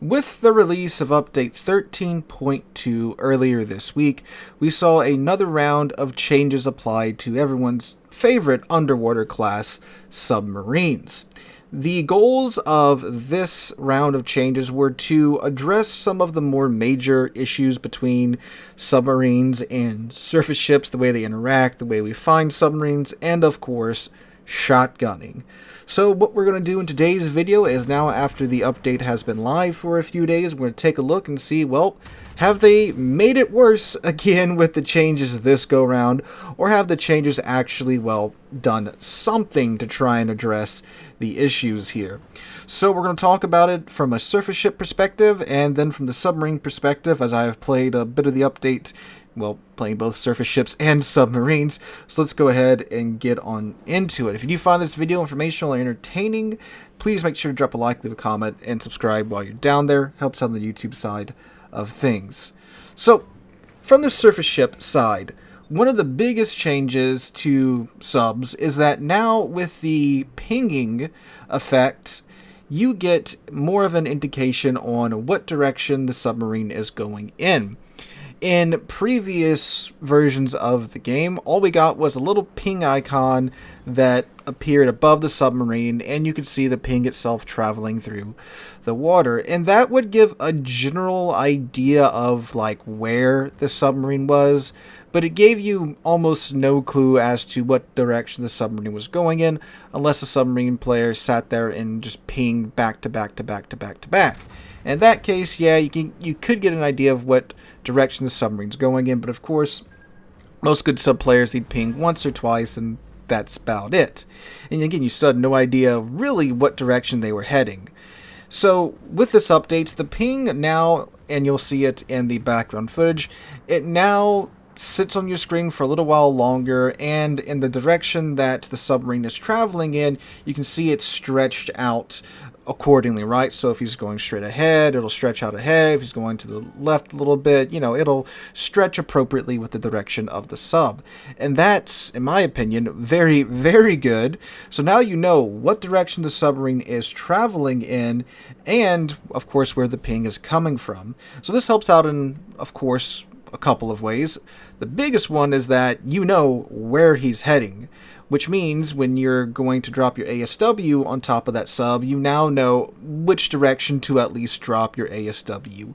With the release of Update 13.2 earlier this week, we saw another round of changes applied to everyone's favorite underwater class, submarines. The goals of this round of changes were to address some of the more major issues between submarines and surface ships, the way they interact, the way we find submarines, and of course, shotgunning. So what we're going to do in today's video is, now after the update has been live for a few days, we're going to take a look and see, well, have they made it worse again with the changes this go round, or have the changes actually, well, done something to try and address the issues here? So we're going to talk about it from a surface ship perspective and then from the submarine perspective, as I have played a bit of the update, well, playing both surface ships and submarines. So let's go ahead and get on into it. If you do find this video informational or entertaining, please make sure to drop a like, leave a comment, and subscribe while you're down there. Helps out on the YouTube side of things. So, from the surface ship side, one of the biggest changes to subs is that now with the pinging effect, you get more of an indication on what direction the submarine is going in. In previous versions of the game, all we got was a little ping icon that appeared above the submarine, and you could see the ping itself traveling through the water. And that would give a general idea of like where the submarine was, but it gave you almost no clue as to what direction the submarine was going in, unless the submarine player sat there and just pinged back to back to back to back to back. In that case, yeah, you could get an idea of what direction the submarine's going in, but of course, most good sub players, they'd ping once or twice, and that's about it. And again, you still had no idea really what direction they were heading. So with this update, the ping now, and you'll see it in the background footage, it now sits on your screen for a little while longer, and in the direction that the submarine is traveling in, you can see it stretched out accordingly, right? So if he's going straight ahead, it'll stretch out ahead. If he's going to the left a little bit, it'll stretch appropriately with the direction of the sub. And that's, in my opinion, very, very good. So now you know what direction the submarine is traveling in, and, of course, where the ping is coming from. So this helps out in, of course, a couple of ways. The biggest one is that you know where he's heading, which means when you're going to drop your ASW on top of that sub, you now know which direction to at least drop your ASW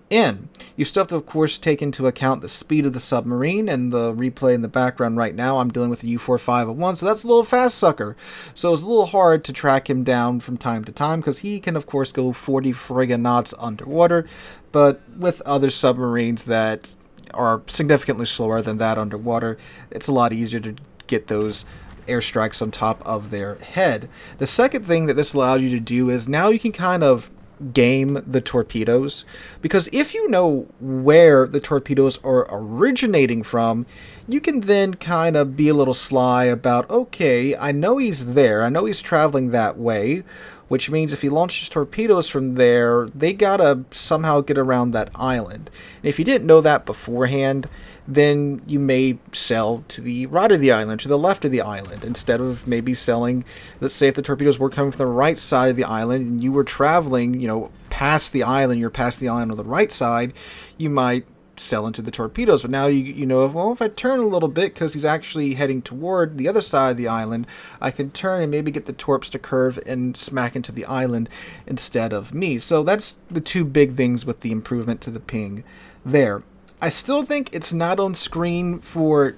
in. You still have to, of course, take into account the speed of the submarine, and the replay in the background right now, I'm dealing with the U4501, so that's a little fast sucker. So it's a little hard to track him down from time to time, because he can, of course, go 40 friggin' knots underwater, but with other submarines that are significantly slower than that underwater, it's a lot easier to get those airstrikes on top of their head. The second thing that this allows you to do is now you can kind of game the torpedoes, because if you know where the torpedoes are originating from, you can then kind of be a little sly about, okay, I know he's there, I know he's traveling that way, which means if he launches torpedoes from there, they gotta somehow get around that island. And if you didn't know that beforehand, then you may sail to the right of the island, to the left of the island, instead of maybe sailing, let's say if the torpedoes were coming from the right side of the island, and you were traveling, past the island, you're past the island on the right side, you might sail into the torpedoes. But now you know, well, if I turn a little bit, because he's actually heading toward the other side of the island, I can turn and maybe get the torps to curve and smack into the island instead of me. So that's the two big things with the improvement to the ping there. I still think it's not on screen for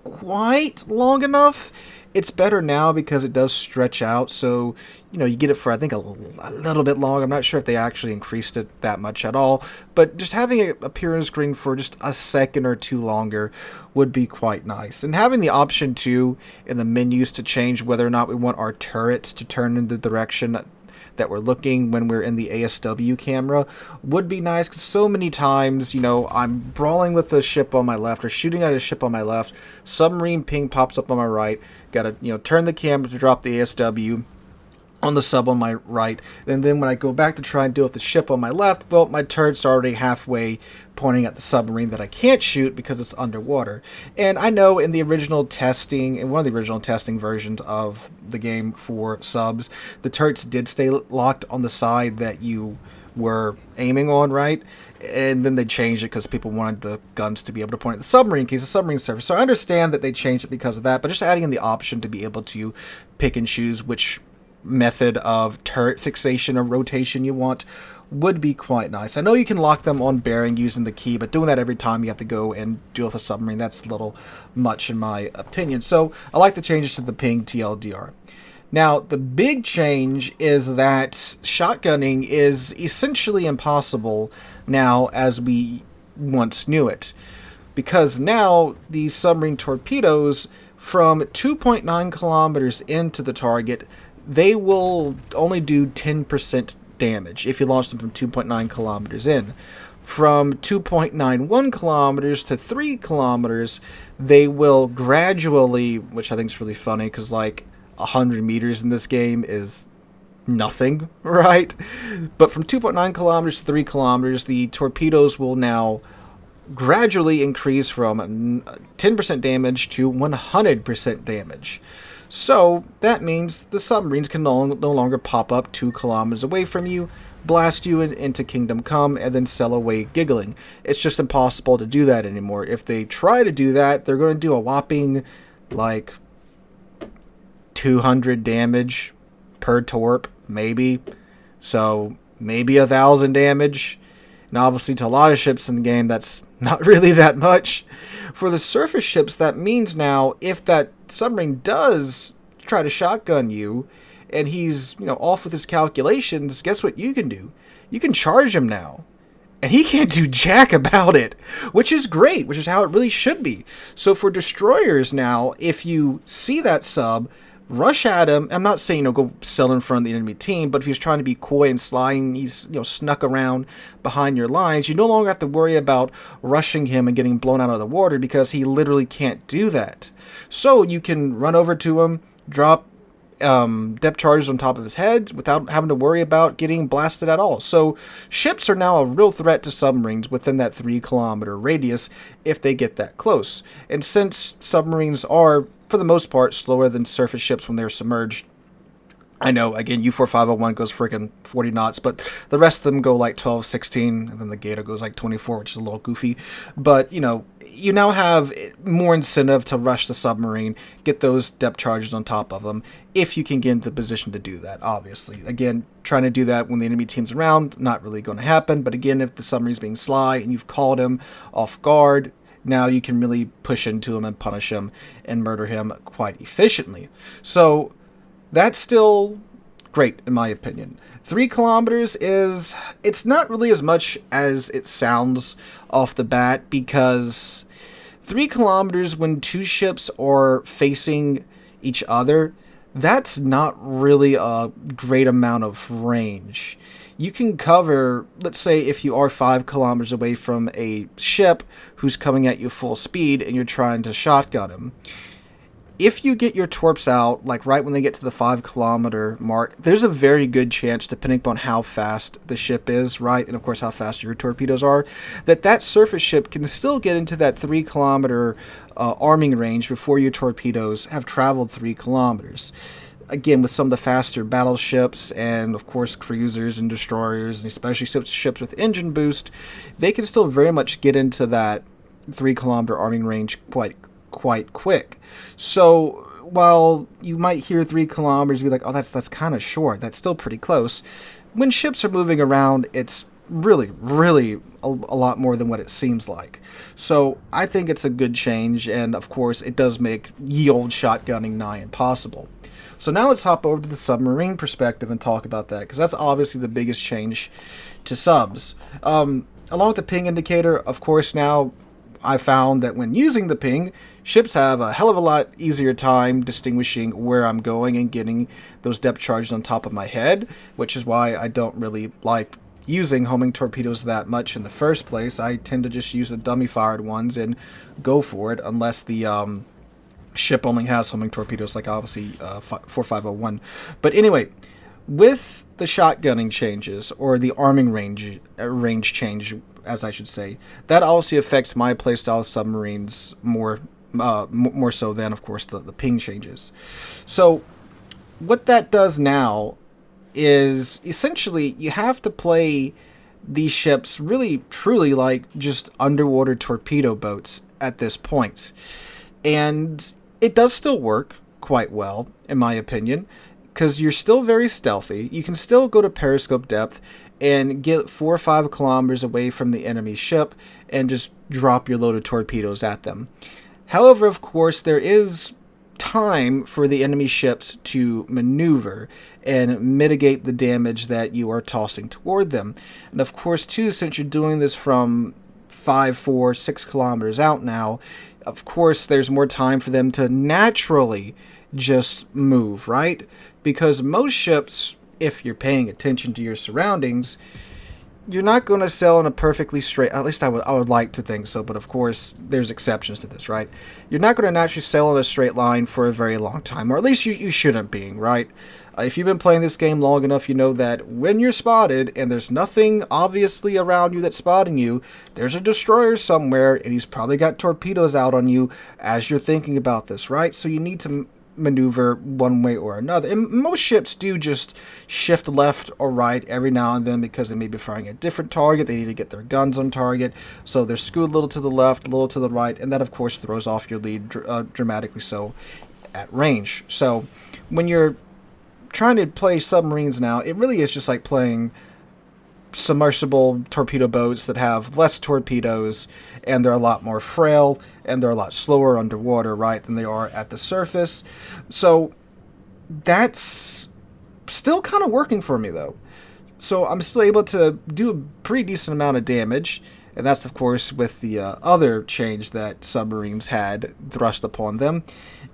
quite long enough. It's better now because it does stretch out, so you get it for, I think, a little bit long. I'm not sure if they actually increased it that much at all, but just having it appear on screen for just a second or two longer would be quite nice. And having the option too in the menus to change whether or not we want our turrets to turn in the direction that we're looking when we're in the ASW camera would be nice, because so many times, I'm brawling with a ship on my left or shooting at a ship on my left, submarine ping pops up on my right, gotta, turn the camera to drop the ASW on the sub on my right, and then when I go back to try and deal with the ship on my left, well, my turret's already halfway pointing at the submarine that I can't shoot because it's underwater. And I know in the original testing, in one of the original testing versions of the game for subs, the turrets did stay locked on the side that you were aiming on, right? And then they changed it because people wanted the guns to be able to point at the submarine in case the submarine surface. So I understand that they changed it because of that, but just adding in the option to be able to pick and choose which method of turret fixation or rotation you want would be quite nice. I know you can lock them on bearing using the key, but doing that every time you have to go and deal with a submarine, that's a little much in my opinion. So I like the changes to the ping TLDR. Now, the big change is that shotgunning is essentially impossible now as we once knew it. Because now these submarine torpedoes from 2.9 kilometers into the target, they will only do 10% damage if you launch them from 2.9 kilometers in. From 2.91 kilometers to 3 kilometers, they will gradually, which I think is really funny because, like, 100 meters in this game is nothing, right? But from 2.9 kilometers to 3 kilometers, the torpedoes will now gradually increase from 10% damage to 100% damage. So that means the submarines can no longer pop up 2 kilometers away from you, blast you into Kingdom Come, and then sail away giggling. It's just impossible to do that anymore. If they try to do that, they're going to do a whopping, like, 200 damage per torp, maybe. So maybe 1,000 damage. And obviously to a lot of ships in the game, that's not really that much. For the surface ships, that means now if that submarine does try to shotgun you and he's, off with his calculations, guess what you can do? You can charge him now. And he can't do jack about it, which is great, which is how it really should be. So for destroyers now, if you see that sub, rush at him. I'm not saying, go sail in front of the enemy team, but if he's trying to be coy and sly and he's, snuck around behind your lines, you no longer have to worry about rushing him and getting blown out of the water because he literally can't do that. So you can run over to him, drop depth charges on top of his head without having to worry about getting blasted at all. So ships are now a real threat to submarines within that 3 kilometer radius if they get that close. And since submarines are, for the most part, slower than surface ships when they're submerged, I know, again, U4501 goes freaking 40 knots, but the rest of them go like 12, 16, and then the Gator goes like 24, which is a little goofy. But, you now have more incentive to rush the submarine, get those depth charges on top of them, if you can get into the position to do that, obviously. Again, trying to do that when the enemy team's around, not really going to happen. But again, if the submarine's being sly and you've called him off guard, now you can really push into him and punish him and murder him quite efficiently. So that's still great, in my opinion. 3 kilometers it's not really as much as it sounds off the bat, because 3 kilometers when 2 ships are facing each other, that's not really a great amount of range. You can cover, let's say if you are 5 kilometers away from a ship who's coming at you full speed and you're trying to shotgun him. If you get your torps out, like right when they get to the 5 kilometer mark, there's a very good chance, depending upon how fast the ship is, right, and of course how fast your torpedoes are, that surface ship can still get into that 3 kilometer arming range before your torpedoes have traveled 3 kilometers. Again, with some of the faster battleships and, of course, cruisers and destroyers, and especially ships with engine boost, they can still very much get into that 3 kilometer arming range quite quick. So while you might hear 3 kilometers and be like, oh, that's kind of short, that's still pretty close. When ships are moving around, it's really, really a lot more than what it seems like. So I think it's a good change, and of course it does make ye old shotgunning nigh impossible. So now let's hop over to the submarine perspective and talk about that, because that's obviously the biggest change to subs. Along with the ping indicator, of course, now I found that when using the ping, ships have a hell of a lot easier time distinguishing where I'm going and getting those depth charges on top of my head, which is why I don't really like using homing torpedoes that much in the first place. I tend to just use the dummy-fired ones and go for it, unless the ship only has homing torpedoes, like obviously 4501. But anyway, with the shotgunning changes, or the arming range change, as I should say, that obviously affects my playstyle of submarines more so than, of course, the ping changes. So what that does now is essentially you have to play these ships really truly like just underwater torpedo boats at this point. And it does still work quite well, in my opinion, because you're still very stealthy. You can still go to periscope depth and get 4 or 5 kilometers away from the enemy ship and just drop your load of torpedoes at them. However, of course, there is time for the enemy ships to maneuver and mitigate the damage that you are tossing toward them. And of course, too, since you're doing this from 5, 4, 6 kilometers out now, of course, there's more time for them to naturally just move, right? Because most ships, if you're paying attention to your surroundings, you're not going to sail in a perfectly straight, at least I would like to think so, but of course there's exceptions to this, right? You're not going to naturally sail in a straight line for a very long time, or at least you shouldn't be, right? If you've been playing this game long enough, you know that when you're spotted and there's nothing obviously around you that's spotting you, there's a destroyer somewhere and he's probably got torpedoes out on you as you're thinking about this, right? So you need to maneuver one way or another. And most ships do just shift left or right every now and then because they may be firing a different target. They need to get their guns on target. So they're skewed a little to the left, a little to the right, and that of course throws off your lead dramatically so at range. So when you're trying to play submarines now, it really is just like playing submersible torpedo boats that have less torpedoes, and they're a lot more frail, and they're a lot slower underwater, right, than they are at the surface. So that's still kind of working for me, though. So I'm still able to do a pretty decent amount of damage, and that's, of course, with the other change that submarines had thrust upon them.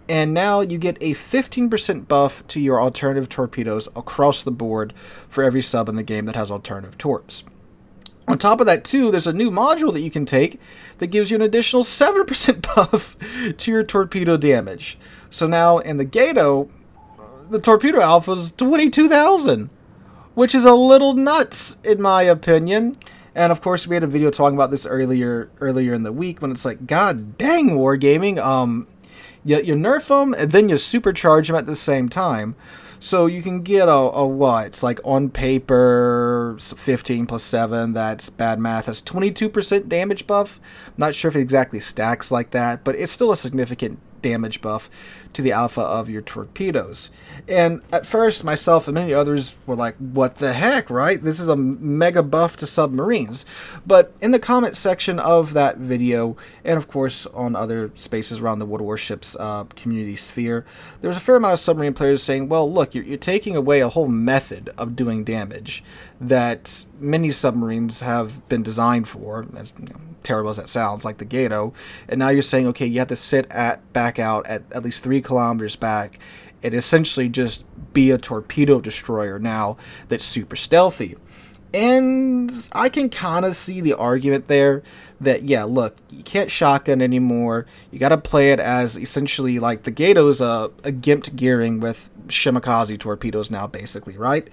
And now you get a 15% buff to your alternative torpedoes across the board for every sub in the game that has alternative torps. On top of that, too, there's a new module that you can take that gives you an additional 7% buff to your torpedo damage. So now in the Gato, the torpedo alpha is 22,000, which is a little nuts, in my opinion. And of course, we had a video talking about this earlier in the week when it's like, God dang, Wargaming, you nerf them and then you supercharge them at the same time. So you can get a what? It's like on paper, 15 plus 7, that's bad math, that's 22% damage buff. I'm not sure if it exactly stacks like that, but it's still a significant damage buff to the alpha of your torpedoes. And at first, myself and many others were like, what the heck, right? This is a mega buff to submarines. But in the comment section of that video, and of course on other spaces around the Warships community sphere, there was a fair amount of submarine players saying, well, look, you're taking away a whole method of doing damage that many submarines have been designed for, as terrible as that sounds, like the Gato, and now you're saying, okay, you have to sit back out at least 3 kilometers back and essentially just be a torpedo destroyer now that's super stealthy. And I can kind of see the argument there that, yeah, look, you can't shotgun anymore. You got to play it as essentially like the Gato's a gimped gearing with Shimakaze torpedoes now, basically, right?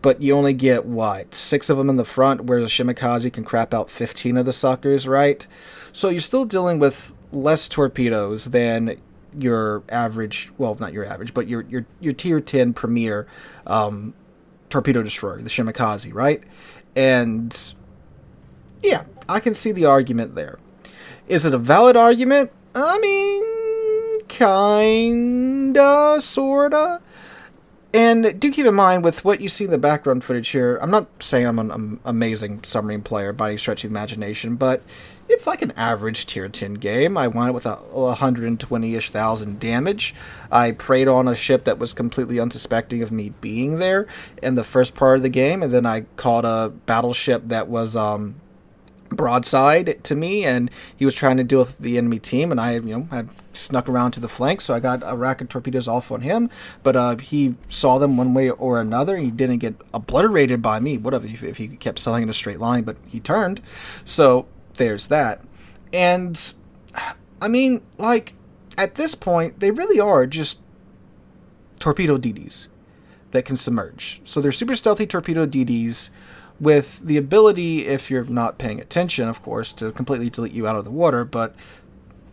But you only get, what, 6 of them in the front, whereas a Shimakaze can crap out 15 of the suckers, right? So you're still dealing with less torpedoes than your average, well, not your average, but your tier 10 premier torpedo destroyer, the Shimakaze, right? And yeah, I can see the argument there. Is it a valid argument? I mean, kinda, sorta. And do keep in mind, with what you see in the background footage here, I'm not saying I'm an amazing submarine player by any stretch of the imagination, but it's like an average tier 10 game. I won it with 120-ish thousand damage. I preyed on a ship that was completely unsuspecting of me being there in the first part of the game, and then I caught a battleship that was broadside to me, and he was trying to deal with the enemy team, and I had snuck around to the flank, so I got a rack of torpedoes off on him, but he saw them one way or another, and he didn't get obliterated by me, whatever, if he kept sailing in a straight line, but he turned. So there's that. And I mean, like, at this point, they really are just torpedo DDs that can submerge. So they're super stealthy torpedo DDs with the ability, if you're not paying attention, of course, to completely delete you out of the water, but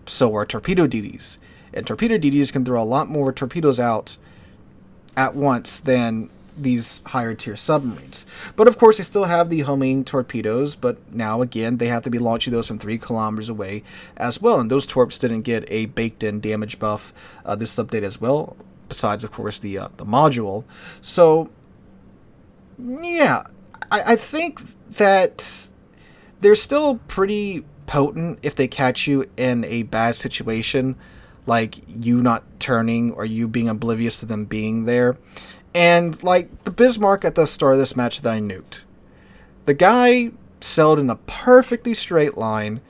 so are torpedo DDs. And torpedo DDs can throw a lot more torpedoes out at once than these higher tier submarines. But of course, they still have the homing torpedoes, but now again, they have to be launching those from 3 kilometers away as well. And those torps didn't get a baked-in damage buff this update as well, besides, of course, the module. So, yeah, I think that they're still pretty potent if they catch you in a bad situation, like you not turning or you being oblivious to them being there. And like the Bismarck at the start of this match that I nuked, the guy sailed in a perfectly straight line,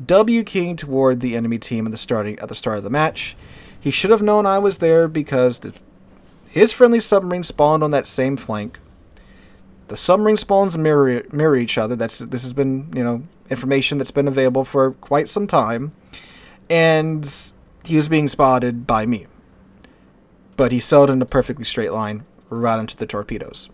W keying toward the enemy team at the start of the match. He should have known I was there because his friendly submarine spawned on that same flank. The submarine spawns mirror each other. This has been, information that's been available for quite some time, and he was being spotted by me. But he sailed in a perfectly straight line right into the torpedoes.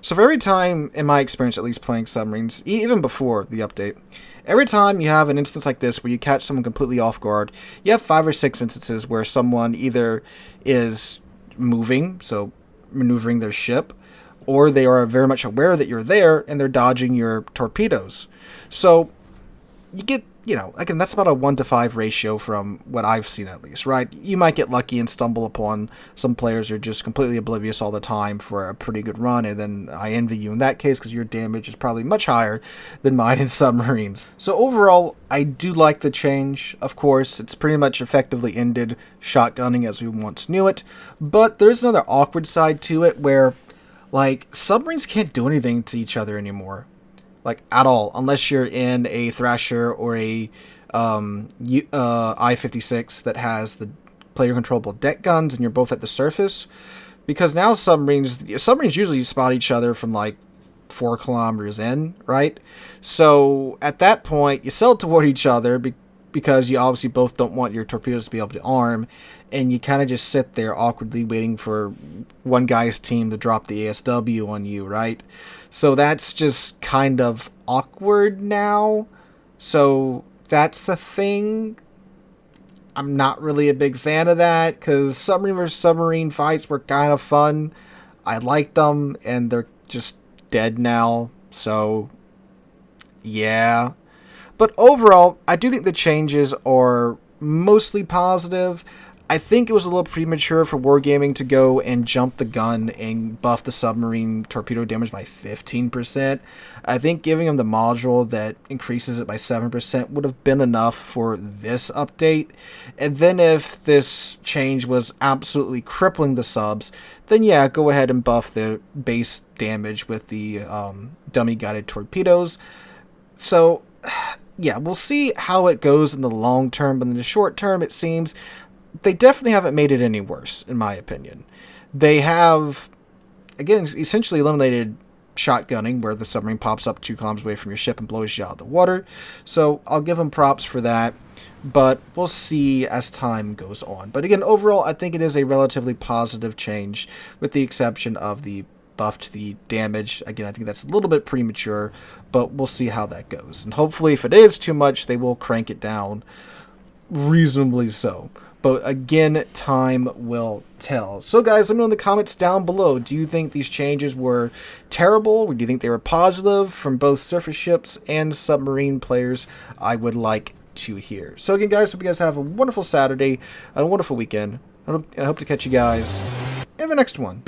So for every time, in my experience at least playing submarines, even before the update, every time you have an instance like this where you catch someone completely off guard, you have 5 or 6 instances where someone either is moving, so maneuvering their ship, or they are very much aware that you're there and they're dodging your torpedoes. So you get, again, that's about a 1-to-5 ratio from what I've seen at least, right? You might get lucky and stumble upon some players who are just completely oblivious all the time for a pretty good run, and then I envy you in that case because your damage is probably much higher than mine in submarines. So overall, I do like the change. Of course, it's pretty much effectively ended shotgunning as we once knew it, but there's another awkward side to it where, like, submarines can't do anything to each other anymore. Like, at all, unless you're in a Thrasher or a I-56 that has the player-controllable deck guns and you're both at the surface. Because now submarines usually spot each other from, like, 4 kilometers in, right? So, at that point, you sail toward each other because you obviously both don't want your torpedoes to be able to arm, and you kind of just sit there awkwardly waiting for one guy's team to drop the ASW on you, right? So that's just kind of awkward now. So that's a thing. I'm not really a big fan of that, because submarine versus submarine fights were kind of fun. I liked them, and they're just dead now. So, yeah. But overall, I do think the changes are mostly positive. I think it was a little premature for Wargaming to go and jump the gun and buff the submarine torpedo damage by 15%. I think giving them the module that increases it by 7% would have been enough for this update. And then if this change was absolutely crippling the subs, then yeah, go ahead and buff the base damage with the dummy guided torpedoes. So yeah, we'll see how it goes in the long term, but in the short term, it seems they definitely haven't made it any worse, in my opinion. They have, again, essentially eliminated shotgunning, where the submarine pops up 2 kilometers away from your ship and blows you out of the water. So I'll give them props for that, but we'll see as time goes on. But again, overall, I think it is a relatively positive change, with the exception of the buff to the damage. Again, I think that's a little bit premature, but we'll see how that goes. And hopefully, if it is too much, they will crank it down reasonably so. But again, time will tell. So guys, let me know in the comments down below. Do you think these changes were terrible? Or do you think they were positive from both surface ships and submarine players? I would like to hear. So again, guys, hope you guys have a wonderful Saturday and a wonderful weekend. I hope to catch you guys in the next one.